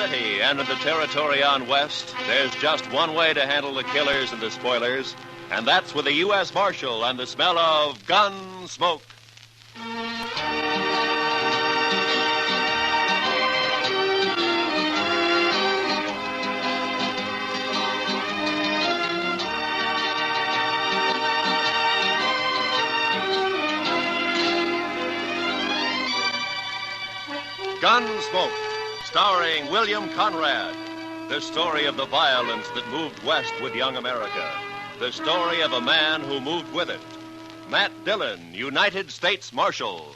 City and in the territory on West, there's just one way to handle the killers and the spoilers, and that's with a U.S. Marshal and the smell of Gunsmoke. Gunsmoke, starring William Conrad. The story of the violence that moved west with young America. The story of a man who moved with it. Matt Dillon, United States Marshal.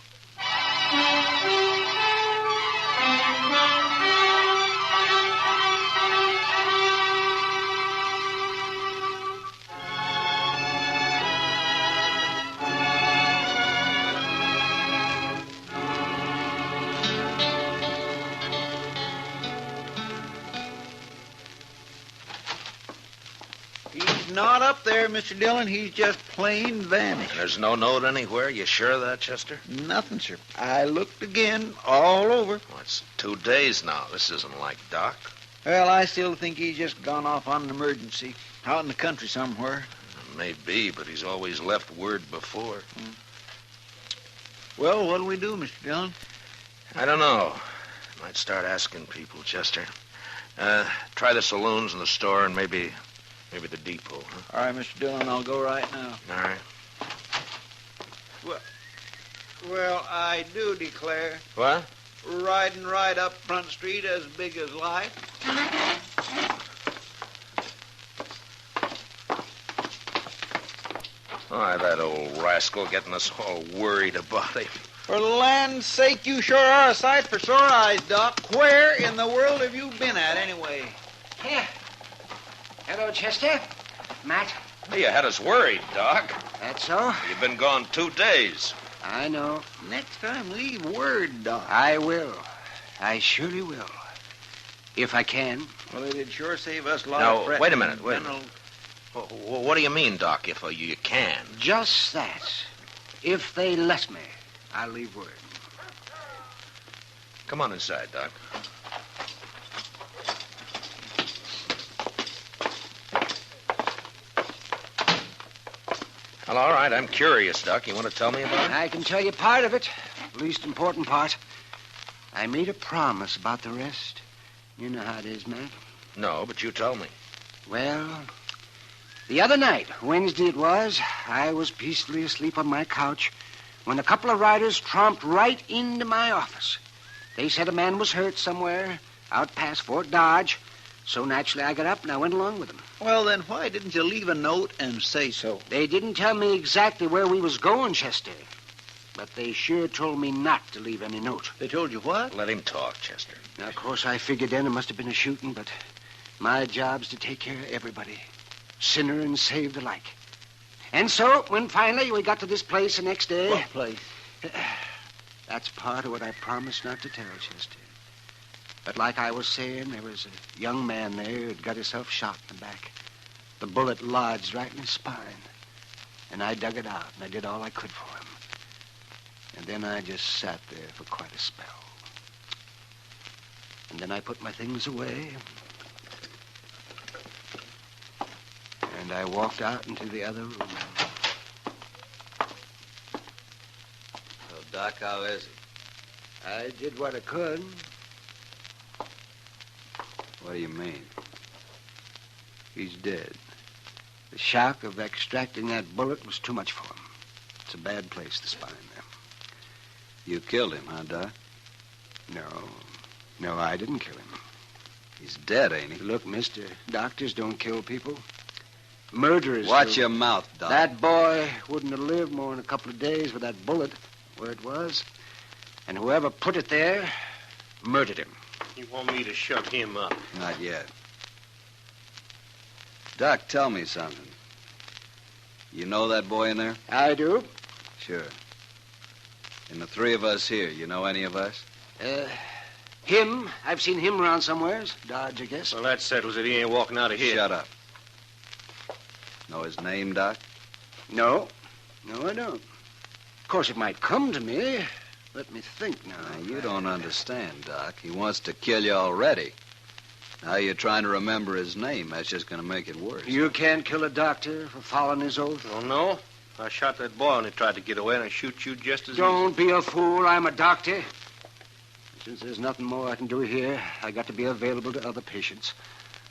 Not up there, Mr. Dillon. He's just plain vanished. There's no note anywhere? You sure of that, Chester? Nothing, sir. I looked again, all over. Well, it's 2 days now. This isn't like Doc. Well, I still think he's just gone off on an emergency. Out in the country somewhere. Maybe, but he's always left word before. Well, what'll we do, Mr. Dillon? I don't know. Might start asking people, Chester. Try the saloons and the store and maybe the depot, huh? All right, Mr. Dillon, I'll go right now. All right. Well, I do declare. What? Riding right up Front Street as big as life. Why, that old rascal getting us all worried about him. For the land's sake, you sure are a sight for sore eyes, Doc. Where in the world have you been at, anyway? Here. Hello, Chester. Matt. Hey, you had us worried, Doc. That's so? You've been gone 2 days. I know. Next time, leave word, Doc. I will. I surely will. If I can. Well, it'd sure save us a lot of Now, fretting. wait a minute. What do you mean, Doc, if you can? Just that. If they let me, I'll leave word. Come on inside, Doc. Well, all right, I'm curious, Doc. You want to tell me about it? I can tell you part of it. Least important part. I made a promise about the rest. You know how it is, Matt. No, but you tell me. Well, the other night, Wednesday it was, I was peacefully asleep on my couch when a couple of riders tromped right into my office. They said a man was hurt somewhere out past Fort Dodge. So naturally, I got up and I went along with them. Well, then why didn't you leave a note and say so? They didn't tell me exactly where we was going, Chester. But they sure told me not to leave any note. They told you what? Let him talk, Chester. Now, of course, I figured then it must have been a shooting, but my job's to take care of everybody, sinner and saved alike. And so, when finally we got to this place the next day... What place? That's part of what I promised not to tell, Chester. But like I was saying, there was a young man there who'd got himself shot in the back. The bullet lodged right in his spine. And I dug it out, and I did all I could for him. And then I just sat there for quite a spell. And then I put my things away. And I walked out into the other room. So, Doc, how is he? I did what I could. What do you mean? He's dead. The shock of extracting that bullet was too much for him. It's a bad place, the spine there. You killed him, huh, Doc? No, I didn't kill him. He's dead, ain't he? Look, mister, doctors don't kill people. Murderers Watch do. your mouth, Doc. That boy wouldn't have lived more than a couple of days with that bullet where it was. And whoever put it there murdered him. You want me to shut him up? Not yet. Doc, tell me something. You know that boy in there? I do. Sure. And the three of us here, you know any of us? Him. I've seen him around somewheres. Dodge, I guess. Well, that settles it. He ain't walking out of here. Shut up. Know his name, Doc? No, I don't. Of course, it might come to me. Let me think now. You don't understand, Doc. He wants to kill you already. How you trying to remember his name? That's just going to make it worse. You can't kill a doctor for following his oath. Oh, no? I shot that boy when he tried to get away, and I shoot you just as Don't be a fool. I'm a doctor. Since there's nothing more I can do here, I got to be available to other patients.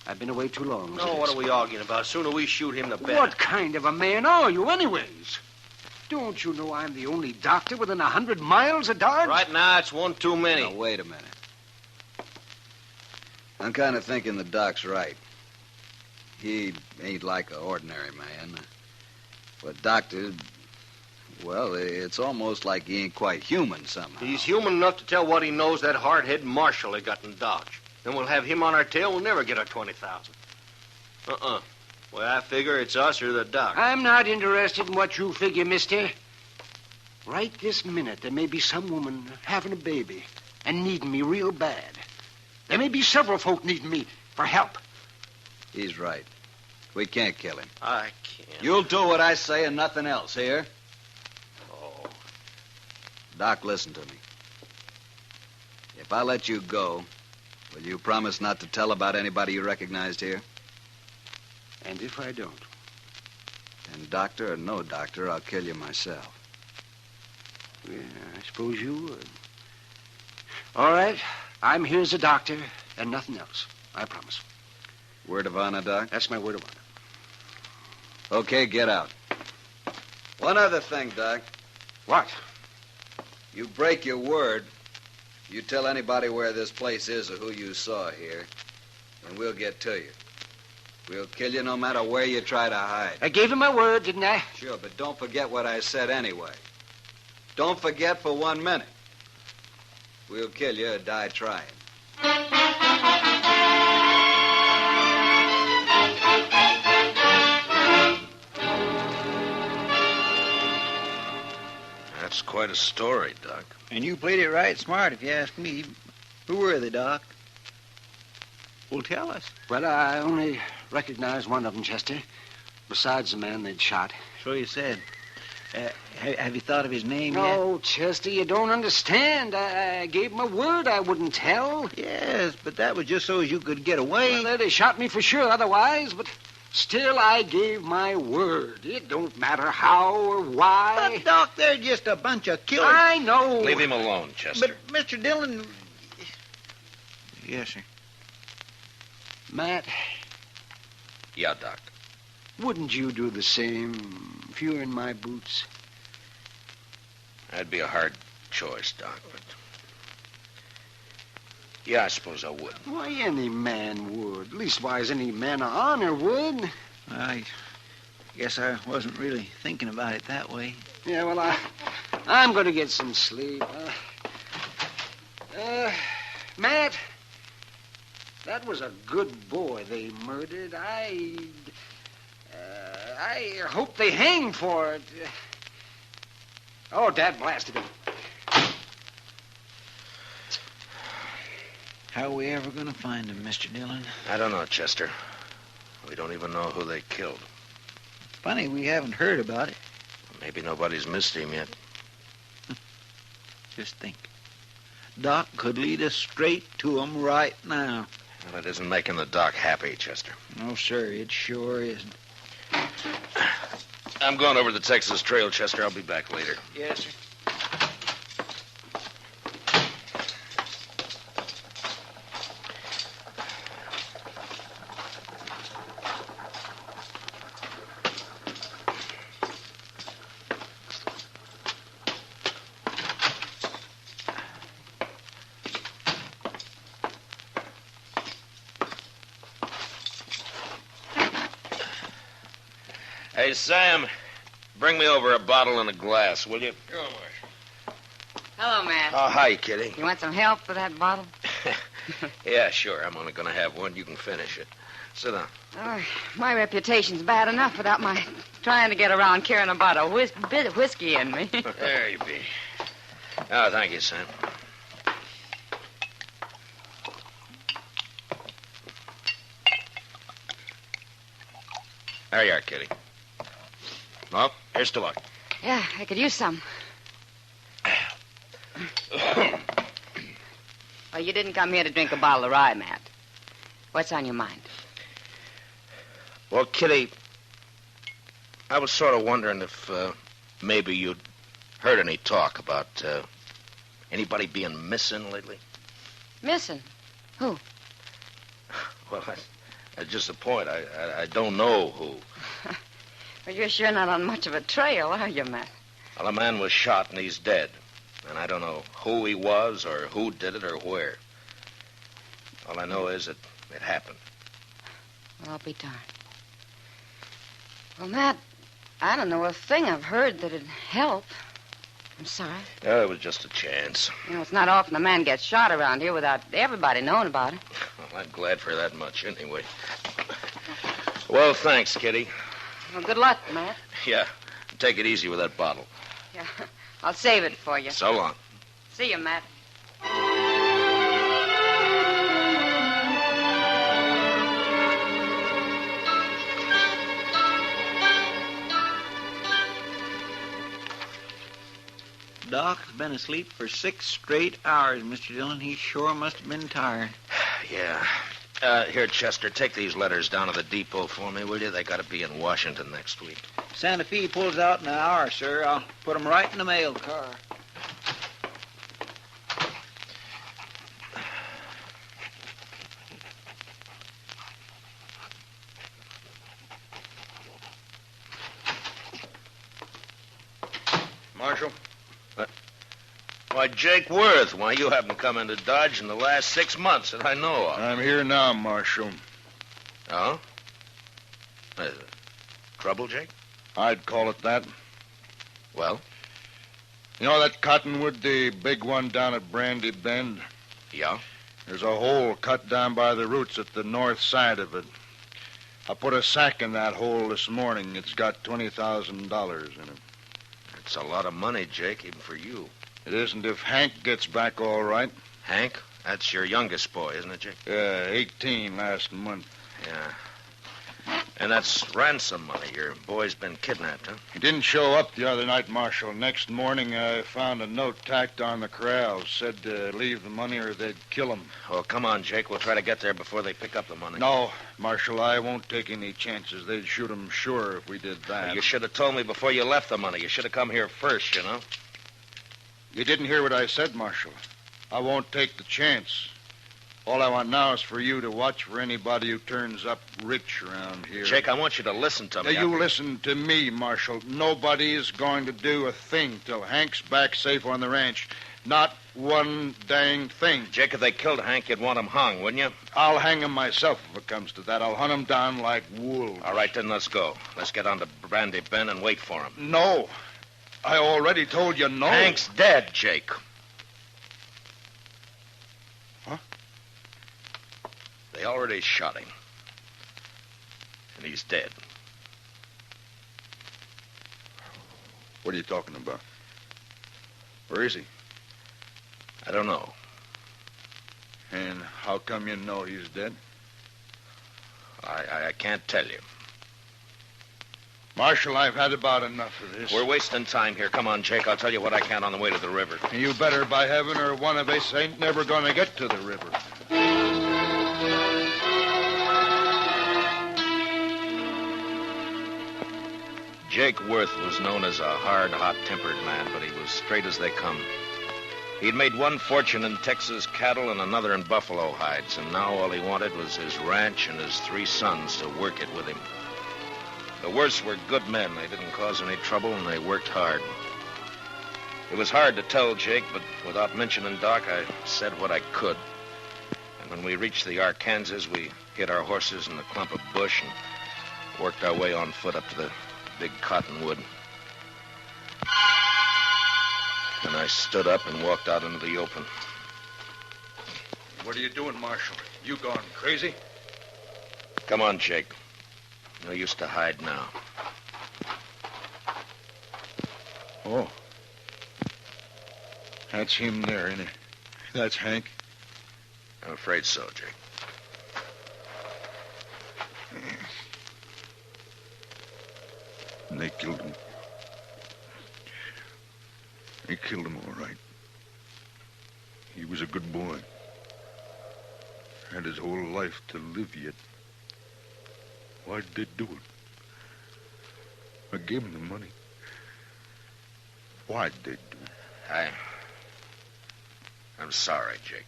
I've been away too long. No, what are we arguing about? Sooner we shoot him, the better. What kind of a man are you, anyways? Don't you know I'm the only doctor within 100 miles of Dodge? Right now, it's one too many. Now, wait a minute. I'm kind of thinking the doc's right. He ain't like an ordinary man. But doctor, well, it's almost like he ain't quite human somehow. He's human enough to tell what he knows that hard-headed marshal they got in Dodge. Then we'll have him on our tail. We'll never get our 20,000. Well, I figure it's us or the doc. I'm not interested in what you figure, mister. Right this minute, there may be some woman having a baby and needing me real bad. There may be several folk needing me for help. He's right. We can't kill him. I can't. You'll do what I say and nothing else, here? Oh. Doc, listen to me. If I let you go, will you promise not to tell about anybody you recognized here? And if I don't? And doctor or no doctor, I'll kill you myself. Yeah, I suppose you would. All right. I'm here as a doctor and nothing else. I promise. Word of honor, Doc? That's my word of honor. Okay, get out. One other thing, Doc. What? You break your word, you tell anybody where this place is or who you saw here, and we'll get to you. We'll kill you no matter where you try to hide. I gave him my word, didn't I? Sure, but don't forget what I said anyway. Don't forget for 1 minute. We'll kill you or die trying. That's quite a story, Doc. And you played it right smart, if you ask me. Who were they, Doc? Well, tell us. Well, I only recognized one of them, Chester, besides the man they'd shot. So you said. Have you thought of his name yet? No, Chester, you don't understand. I gave him a word I wouldn't tell. Yes, but that was just so as you could get away. Well, they'd have shot me for sure otherwise, but still I gave my word. It don't matter how or why. But, Doc, they're just a bunch of killers. I know. Leave him alone, Chester. But, Mr. Dillon... Yes, sir. Matt, Yeah, Doc. wouldn't you do the same if you were in my boots? That'd be a hard choice, Doc, but... Yeah, I suppose I would. Why, any man would. Leastwise, any man of honor would. I guess I wasn't really thinking about it that way. Yeah, well, I'm going to get some sleep. Matt, that was a good boy they murdered. I hope they hang for it. Oh, Dad blasted him. How are we ever going to find him, Mr. Dillon? I don't know, Chester. We don't even know who they killed. Funny we haven't heard about it. Maybe nobody's missed him yet. Just think. Doc could lead us straight to him right now. Well, it isn't making the doc happy, Chester. No, sir, it sure isn't. I'm going over the Texas Trail, Chester. I'll be back later. Yes, sir. Hey, Sam, bring me over a bottle and a glass, will you? Sure, Marshal. Hello, Matt. Oh, hi, Kitty. You want some help with that bottle? Yeah, sure. I'm only going to have one. You can finish it. Sit down. Oh, my reputation's bad enough without my trying to get around carrying a bottle of bit of whiskey in me. There you be. Oh, thank you, Sam. There you are, Kitty. Well, here's to luck. Yeah, I could use some. Well, you didn't come here to drink a bottle of rye, Matt. What's on your mind? Well, Kitty, I was sort of wondering if maybe you'd heard any talk about anybody being missing lately. Missing? Who? Well, that's just the point. I don't know who. Well, you're sure not on much of a trail, are you, Matt? Well, a man was shot and he's dead. And I don't know who he was or who did it or where. All I know is that it happened. Well, I'll be darned. Well, Matt, I don't know a thing I've heard that'd help. I'm sorry. Yeah, it was just a chance. You know, it's not often a man gets shot around here without everybody knowing about it. Well, I'm glad for that much anyway. Well, thanks, Kitty. Well, good luck, Matt. Yeah, take it easy with that bottle. Yeah, I'll save it for you. So long. See you, Matt. Doc's been asleep for 6 straight hours, Mr. Dillon. He sure must have been tired. Yeah. Here, Chester, take these letters down to the depot for me, will you? They got to be in Washington next week. Santa Fe pulls out in an hour, sir. I'll put 'em right in the mail car. Marshal? Why, Jake Worth, why, you haven't come into Dodge in the last 6 months that I know of. I'm here now, Marshal. Oh? Trouble, Jake? I'd call it that. Well? You know that cottonwood, the big one down at Brandy Bend? Yeah? There's a hole cut down by the roots at the north side of it. I put a sack in that hole this morning. It's got $20,000 in it. It's a lot of money, Jake, even for you. It isn't if Hank gets back all right. Hank? That's your youngest boy, isn't it, Jake? 18 last month. Yeah. And that's ransom money. Your boy's been kidnapped, huh? He didn't show up the other night, Marshal. Next morning, I found a note tacked on the corral. Said to leave the money or they'd kill him. Oh, come on, Jake. We'll try to get there before they pick up the money. No, Marshal, I won't take any chances. They'd shoot him sure if we did that. Well, you should have told me before you left the money. You should have come here first, you know. You didn't hear what I said, Marshal. I won't take the chance. All I want now is for you to watch for anybody who turns up rich around here. Jake, I want you to listen to me. Now, you listen to me, Marshal. Nobody is going to do a thing till Hank's back safe on the ranch. Not one dang thing. Jake, if they killed Hank, you'd want him hung, wouldn't you? I'll hang him myself if it comes to that. I'll hunt him down like wolves. All right, then let's go. Let's get on to Brandy Bend and wait for him. No. I already told you no. Hank's dead, Jake. Huh? They already shot him. And he's dead. What are you talking about? Where is he? I don't know. And how come you know he's dead? I can't tell you. Marshal, I've had about enough of this. We're wasting time here. Come on, Jake. I'll tell you what I can on the way to the river. You better, by heaven, or one of us ain't never going to get to the river. Jake Worth was known as a hard, hot-tempered man, but he was straight as they come. He'd made one fortune in Texas cattle and another in buffalo hides, and now all he wanted was his ranch and his 3 sons to work it with him. The Worths were good men. They didn't cause any trouble, and they worked hard. It was hard to tell Jake, but without mentioning Doc, I said what I could. And when we reached the Arkansas, we hid our horses in a clump of bush and worked our way on foot up to the big cottonwood. And I stood up and walked out into the open. What are you doing, Marshal? You gone crazy? Come on, Jake. No use to hide now. Oh. That's him there, isn't it? That's Hank. I'm afraid so, Jake. And they killed him. They killed him all right. He was a good boy. had his whole life to live yet. Why'd they do it? I gave him the money. Why'd they do it? I'm sorry, Jake.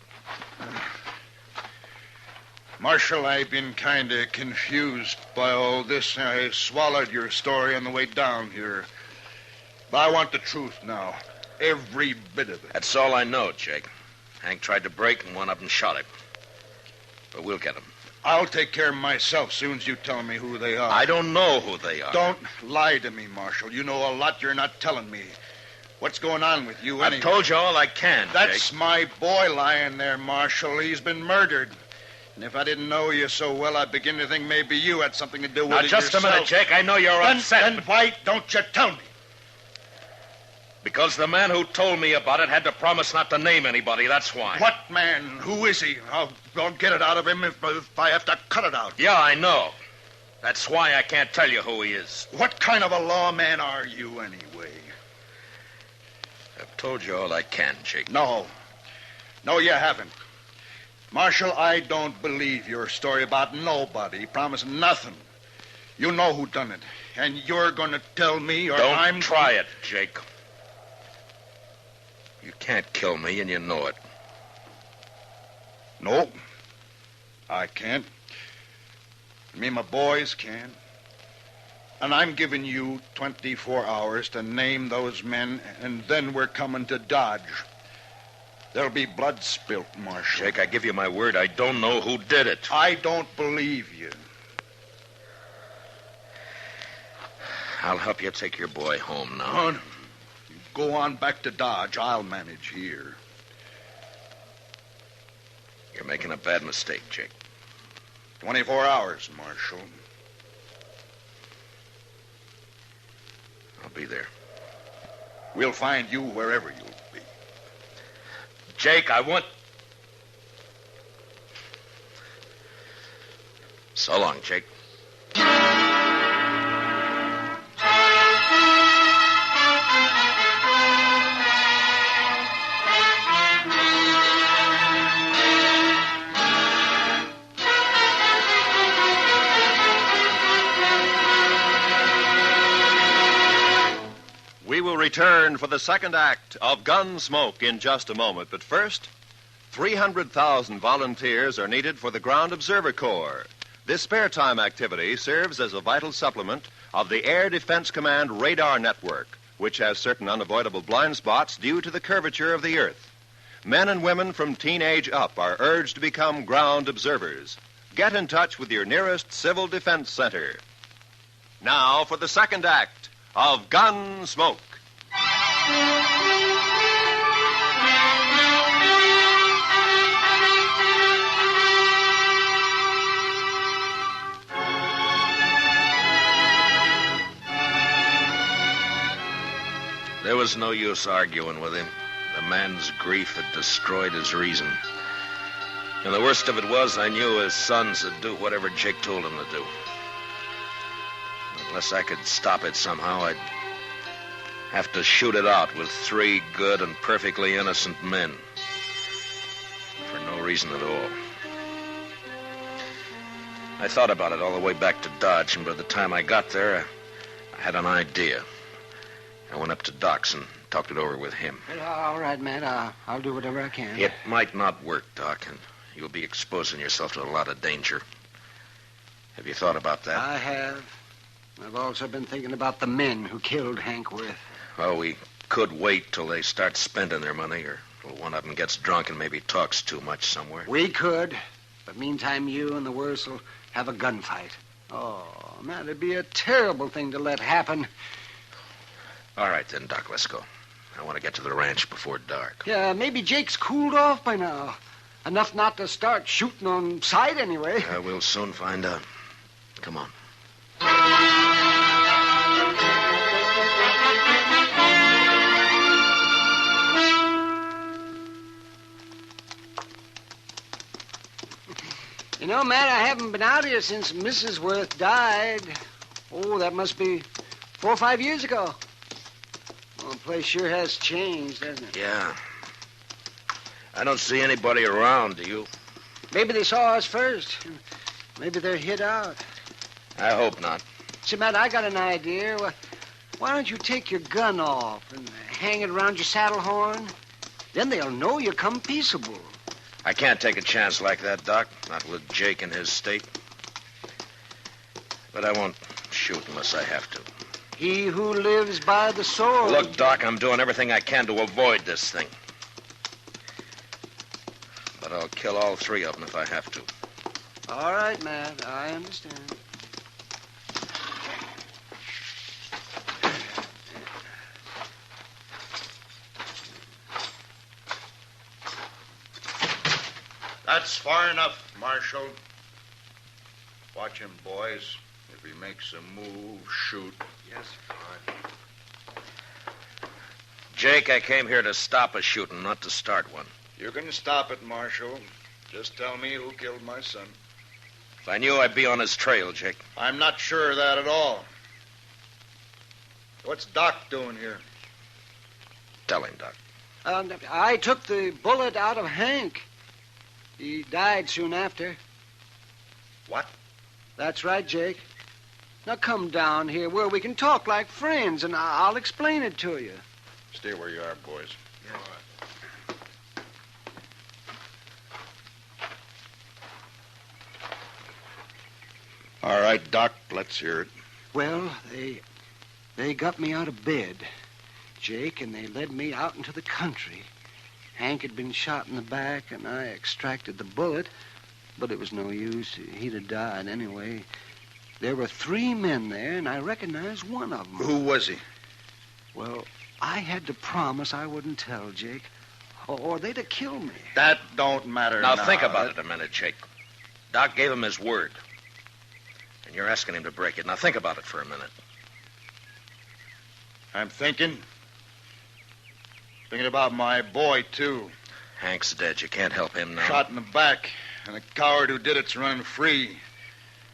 Marshal, I've been kind of confused by all this. I swallowed your story on the way down here. But I want the truth now. Every bit of it. That's all I know, Jake. Hank tried to break and one of them shot him. But we'll get him. I'll take care of myself soon as you tell me who they are. I don't know who they are. Don't lie to me, Marshal. You know a lot you're not telling me. What's going on with you anyway? I've told you all I can, That's Jake. my boy lying there, Marshal. He's been murdered. And if I didn't know you so well, I'd begin to think maybe you had something to do with Now, it just yourself. a minute, Jake. I know you're upset. Then why don't you tell me? Because the man who told me about it had to promise not to name anybody, that's why. What man? Who is he? I'll get it out of him if I have to cut it out. Yeah, I know. That's why I can't tell you who he is. What kind of a lawman are you, anyway? I've told you all I can, Jake. No, you haven't. Marshal, I don't believe your story about nobody promising nothing. You know who done it, and you're going to tell me or Don't I'm... try it, Jake. You can't kill me, and you know it. No, I can't. Me and my boys can. And I'm giving you 24 hours to name those men, and then we're coming to Dodge. There'll be blood spilt, Marshal. Jake, I give you my word, I don't know who did it. I don't believe you. I'll help you take your boy home now. Oh, no. You go on back to Dodge. I'll manage here. You're making a bad mistake, Jake. 24 hours, Marshal. I'll be there. We'll find you wherever you'll be. Jake, I want... So long, Jake. We will return for the second act of Gunsmoke in just a moment. But first, 300,000 volunteers are needed for the Ground Observer Corps. This spare time activity serves as a vital supplement of the Air Defense Command radar network, which has certain unavoidable blind spots due to the curvature of the Earth. Men and women from teenage up are urged to become ground observers. Get in touch with your nearest Civil Defense Center. Now for the second act of Gunsmoke. There was no use arguing with him. The man's grief had destroyed his reason. And the worst of it was, I knew his sons would do whatever Jake told them to do. Unless I could stop it somehow, I'd have to shoot it out with 3 good and perfectly innocent men. For no reason at all. I thought about it all the way back to Dodge, and by the time I got there, I had an idea. I went up to Doc's and talked it over with him. Well, all right, Matt. I'll do whatever I can. It might not work, Doc, and you'll be exposing yourself to a lot of danger. Have you thought about that? I have. I've also been thinking about the men who killed Hank Worth. Well, we could wait till they start spending their money, or till one of them gets drunk and maybe talks too much somewhere. We could. But meantime, you and the Worths will have a gunfight. Oh, man, it'd be a terrible thing to let happen. All right, then, Doc, let's go. I want to get to the ranch before dark. Yeah, maybe Jake's cooled off by now. Enough not to start shooting on sight anyway. We'll soon find out. Come on. You know, Matt, I haven't been out here since Mrs. Worth died. Oh, that must be 4 or 5 years ago. Well, the place sure has changed, hasn't it? Yeah. I don't see anybody around, do you? Maybe they saw us first. Maybe they're hid out. I hope not. See, Matt, I got an idea. Why don't you take your gun off and hang it around your saddle horn? Then they'll know you come peaceable. I can't take a chance like that, Doc. Not with Jake in his state. But I won't shoot unless I have to. He who lives by the sword. Look, Doc, I'm doing everything I can to avoid this thing. But I'll kill all three of them if I have to. All right, Matt. I understand. That's far enough, Marshal. Watch him, boys. If he makes a move, shoot. Yes, sir. Jake, I came here to stop a shooting, not to start one. You can stop it, Marshal. Just tell me who killed my son. If I knew, I'd be on his trail, Jake. I'm not sure of that at all. What's Doc doing here? Tell him, Doc. I took the bullet out of Hank. He died soon after. What? That's right, Jake. Now come down here where we can talk like friends, and I'll explain it to you. Stay where you are, boys. All right, Doc, let's hear it. Well, they got me out of bed, Jake, and they led me out into the country. Hank had been shot in the back, and I extracted the bullet, but it was no use. He'd have died anyway. There were 3 men there, and I recognized one of them. Who was he? Well, I had to promise I wouldn't tell, Jake, or they'd have killed me. That don't matter Now, think about it a minute, Jake. Doc gave him his word. And you're asking him to break it. Now, think about it for a minute. I'm thinking. Thinking about my boy, too. Hank's dead. You can't help him now. Shot in the back, and the coward who did it's running free.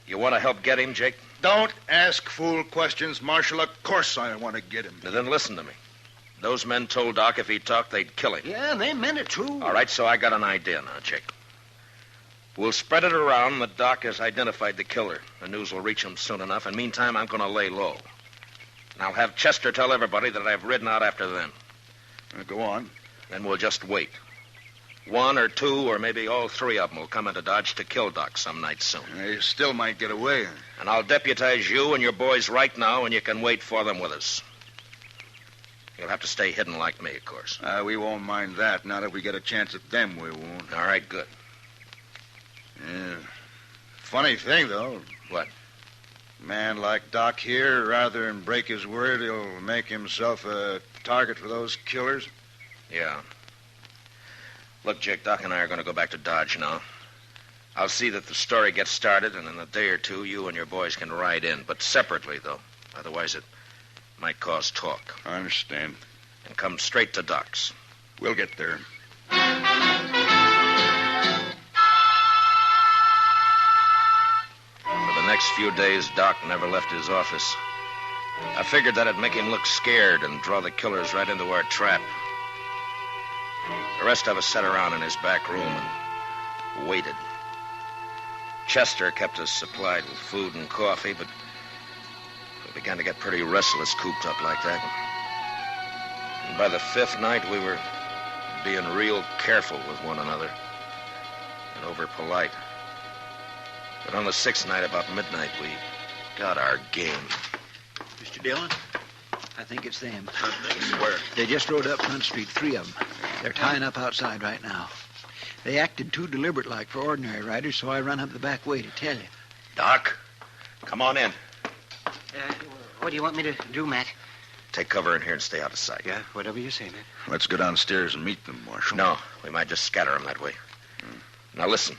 You want to help get him, Jake? Don't ask fool questions, Marshal. Of course I want to get him. Now, then listen to me. Those men told Doc if he talked, they'd kill him. Yeah, and they meant it, too. All right, so I got an idea now, Jake. We'll spread it around that Doc has identified the killer. The news will reach him soon enough, and meantime, I'm going to lay low. And I'll have Chester tell everybody that I've ridden out after them. Go on. Then we'll just wait. 1 or 2 or maybe all 3 of them will come into Dodge to kill Doc some night soon. They still might get away. And I'll deputize you and your boys right now, and you can wait for them with us. You'll have to stay hidden like me, of course. We won't mind that. Not if we get a chance at them, we won't. All right, good. Yeah. Funny thing, though. What? A man like Doc here, rather than break his word, he'll make himself a target for those killers. Yeah. Look, Jake, Doc and I are going to go back to Dodge now. I'll see that the story gets started, and in a day or 2, you and your boys can ride in, but separately, though. Otherwise, it might cause talk. I understand. And come straight to Doc's. We'll get there. For the next few days, Doc never left his office. I figured that'd make him look scared and draw the killers right into our trap. The rest of us sat around in his back room and waited. Chester kept us supplied with food and coffee, but we began to get pretty restless cooped up like that. And by the 5th night, we were being real careful with one another and over polite. But on the 6th night, about midnight, we got our game. Mr. Dillon, I think it's them. Where? They just rode up Front Street, 3 of them. They're tying up outside right now. They acted too deliberate-like for ordinary riders, so I run up the back way to tell you. Doc, come on in. What do you want me to do, Matt? Take cover in here and stay out of sight. Yeah, whatever you say, Matt. Let's go downstairs and meet them, Marshal. No, we might just scatter them that way. Now listen.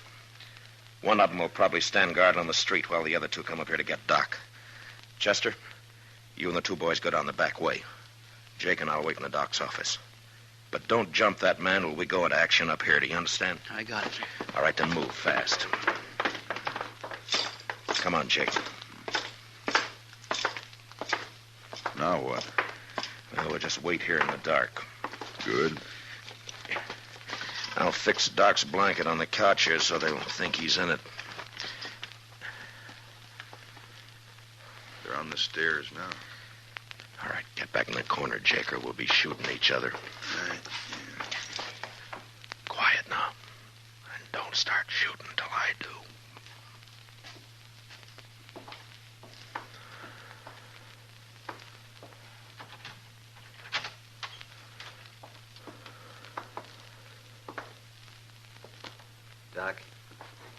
One of them will probably stand guard on the street while the other 2 come up here to get Doc. Chester, you and the 2 boys go down the back way. Jake and I'll wait in the Doc's office. But don't jump that man till we go into action up here. Do you understand? I got it, sir. All right, then move fast. Come on, Jake. Now what? Well, we'll just wait here in the dark. Good. Now, I'll fix Doc's blanket on the couch here so they'll think he's in it. They're on the stairs now. All right, get back in the corner, Jake, or we'll be shooting each other. All right. Quiet now. And don't start shooting till I do. Doc,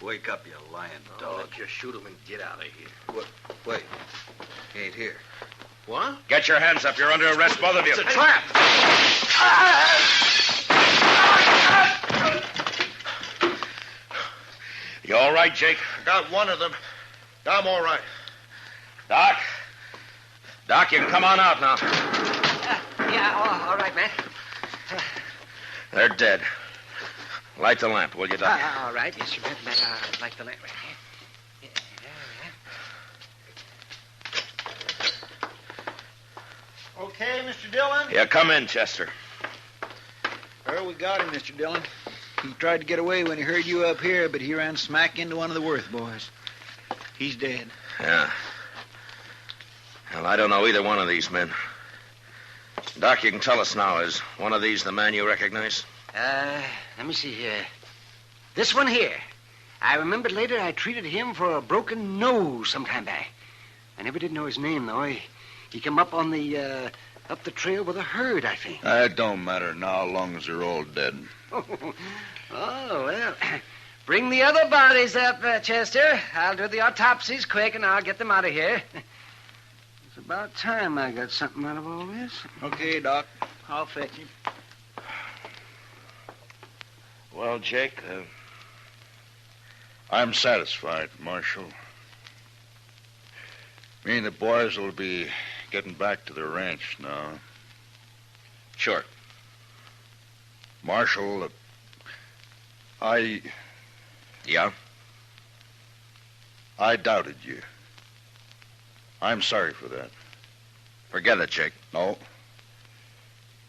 wake up, you lying Don't dog. just shoot him and get out of here. What? Wait. He ain't here. What? Get your hands up. You're under arrest, both of you. It's a trap. You all right, Jake? Got one of them. I'm all right. Doc? Doc, you can come on out now. Yeah, all right, man. They're dead. Light the lamp, will you, Doc? All right. Yes, sir, Matt. I'd like the lamp right here. Okay, Mr. Dillon? Yeah, come in, Chester. Well, we got him, Mr. Dillon. He tried to get away when he heard you up here, but he ran smack into one of the Worth boys. He's dead. Yeah. Well, I don't know either one of these men. Doc, you can tell us now. Is one of these the man you recognize? Let me see here. This one here. I remembered later I treated him for a broken nose some time back. I never did know his name, though. He come up on the, up the trail with a herd, I think. It don't matter now, long as they're all dead. Oh, well. Bring the other bodies up, Chester. I'll do the autopsies quick, and I'll get them out of here. It's about time I got something out of all this. Okay, Doc. I'll fetch him. Well, Jake, I'm satisfied, Marshal. Me and the boys will be getting back to the ranch now. sure. Marshal, Yeah? I doubted you. I'm sorry for that. Forget it, Jake. No.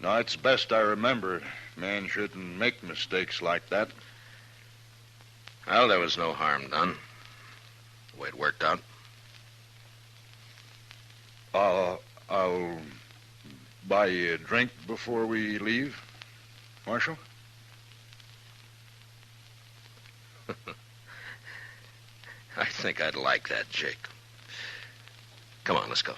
No, it's best I remember. Man shouldn't make mistakes like that. Well, there was no harm done. The way it worked out. I'll buy you a drink before we leave, Marshal. I think I'd like that, Jake. Come on, let's go.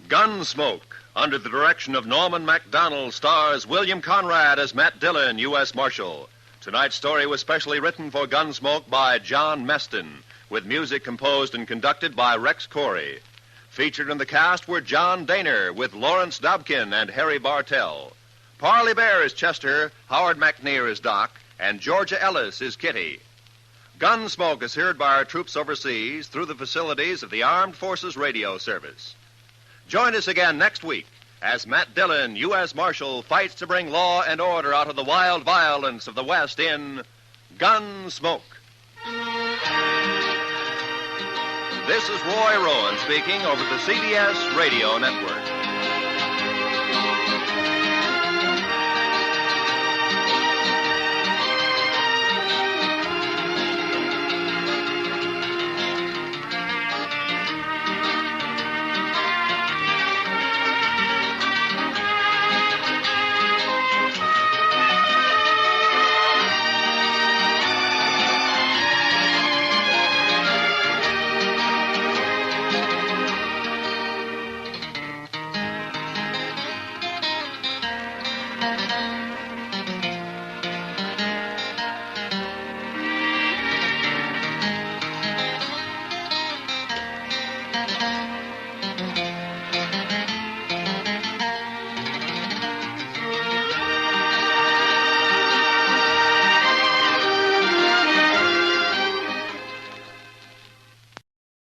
Gunsmoke, under the direction of Norman MacDonald, stars William Conrad as Matt Dillon, U.S. Marshal. Tonight's story was specially written for Gunsmoke by John Meston, with music composed and conducted by Rex Corey. Featured in the cast were John Daner, with Lawrence Dobkin and Harry Bartell. Parley Bear is Chester, Howard McNear is Doc, and Georgia Ellis is Kitty. Gunsmoke is heard by our troops overseas through the facilities of the Armed Forces Radio Service. Join us again next week as Matt Dillon, U.S. Marshal, fights to bring law and order out of the wild violence of the West in Gunsmoke. This is Roy Rowan speaking over the CBS Radio Network.